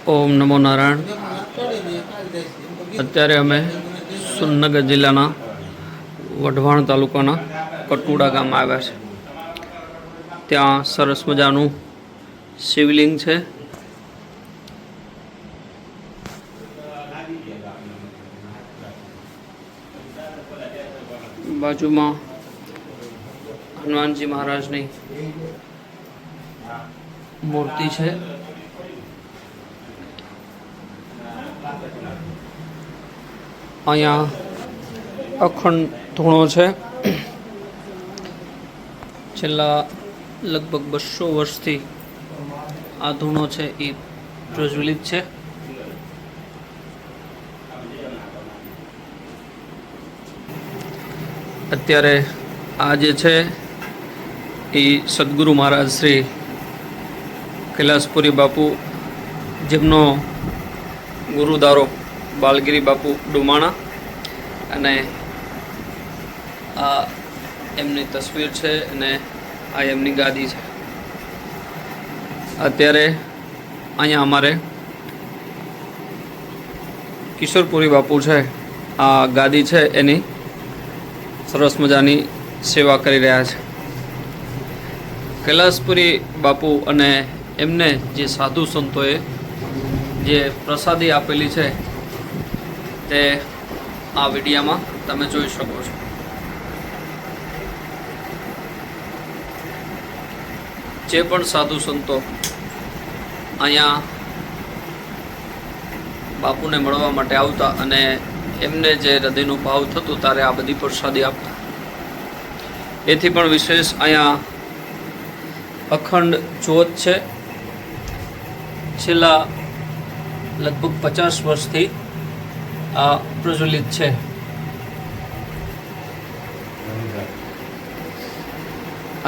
ઓમ નમો નારાયણ. અત્યારે અમે સુરનગર જિલ્લાના વઢવાણ તાલુકાના કટુડા ગામમાં આવ્યા છે. ત્યાં સરસ મજાનું શિવલિંગ છે. બાજુમાં હનુમાનજી મહારાજની મૂર્તિ છે. અહીંયા અખંડ ધૂણો છે. છેલ્લા લગભગ 200 વર્ષથી આ ધૂણો છે એ પ્રજ્વલિત છે. અત્યારે આ જે છે એ સદગુરુ મહારાજ શ્રી કૈલાસપુરી બાપુ, જેમનો ગુરુદારો બાલગીરી બાપુ ડુમાણા, અને આ એમની તસવીર છે અને આ એમની ગાદી છે. અત્યારે અહીંયા અમારે કિશોરપુરી બાપુ છે, આ ગાદી છે એની સરસ મજાની સેવા કરી રહ્યા છે. કૈલાસપુરી બાપુ અને એમને જે સાધુ સંતોએ જે પ્રસાદી આપેલી છે તે આ વિડીયામાં તમે જોઈ શકો છો. જે પણ સાધુ સંતો અહીંયા બાપુને મળવા માટે આવતા અને એમને જે હૃદયનું ભાવ થતું ત્યારે આ બધી પ્રસાદી આપતા. એથી પણ વિશેષ અહીંયા અખંડ જ્યોત છે. છેલ્લા લગભગ 50 વર્ષથી આ પ્રજ્વલિત છે.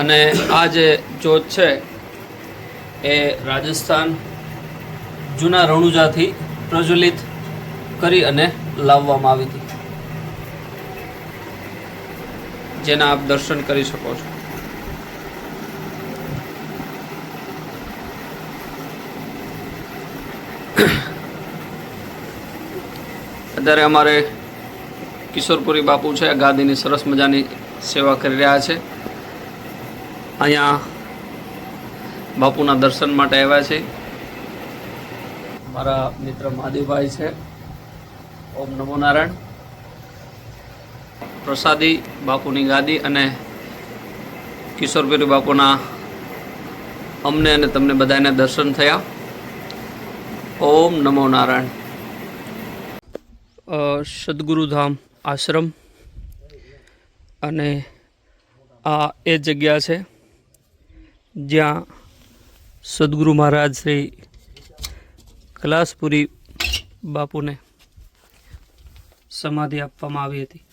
અને આ જે જ્યોત છે એ રાજસ્થાન જૂના રણુજાથી પ્રજ્વલિત કરી અને લાવવામાં આવી હતી, જેના આપ દર્શન કરી શકો છો. અત્યારે અમારે કિશોરપુરી બાપુ છે, ગાદીની સરસ મજાની સેવા કરી રહ્યા છે. અહીંયા બાપુના દર્શન માટે આવ્યા છે. મારા મિત્ર મહાદેવભાઈ છે. ઓમ નમો નારાયણ. પ્રસાદી, બાપુની ગાદી અને કિશોરપુરી બાપુના અમને અને તમને બધાને દર્શન થયા. ઓમ નમો નારાયણ. સદગુરુધામ આશ્રમ, અને આ એ જગ્યા છે જ્યાં સદગુરુ મહારાજ શ્રી કૈલાસપુરી બાપુને સમાધિ આપવામાં આવી હતી.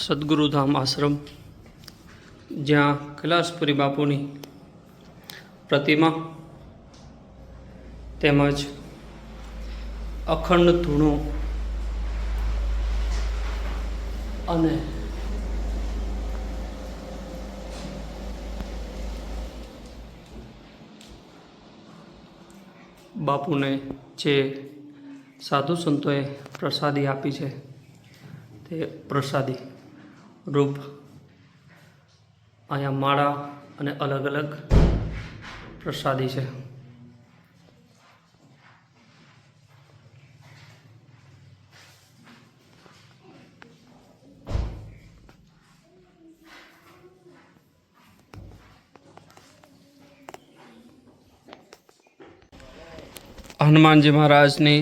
સદગુરુધામ આશ્રમ, જ્યાં કૈલાસપુરી બાપુની પ્રતિમા તેમજ અખંડ ધૂણો અને બાપુને જે સાધુ સંતોએ પ્રસાદી આપી છે તે પ્રસાદી રૂપ અહીંયા માળા અને અલગ અલગ પ્રસાદી છે. હનુમાનજી મહારાજની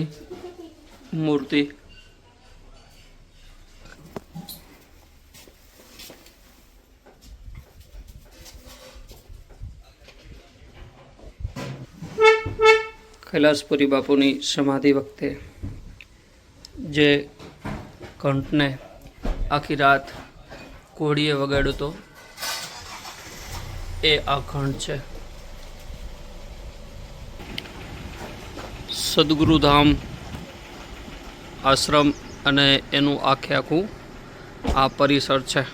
મૂર્તિ, કૈલાસપુરી બાપુની સમાધિ વખતે જે ઘંટને આખી રાત કોળીએ વગાડ્યો હતો એ આ ઘંટ છે. સદગુરુધામ આશ્રમ અને એનું આખે આખું આ પરિસર છે.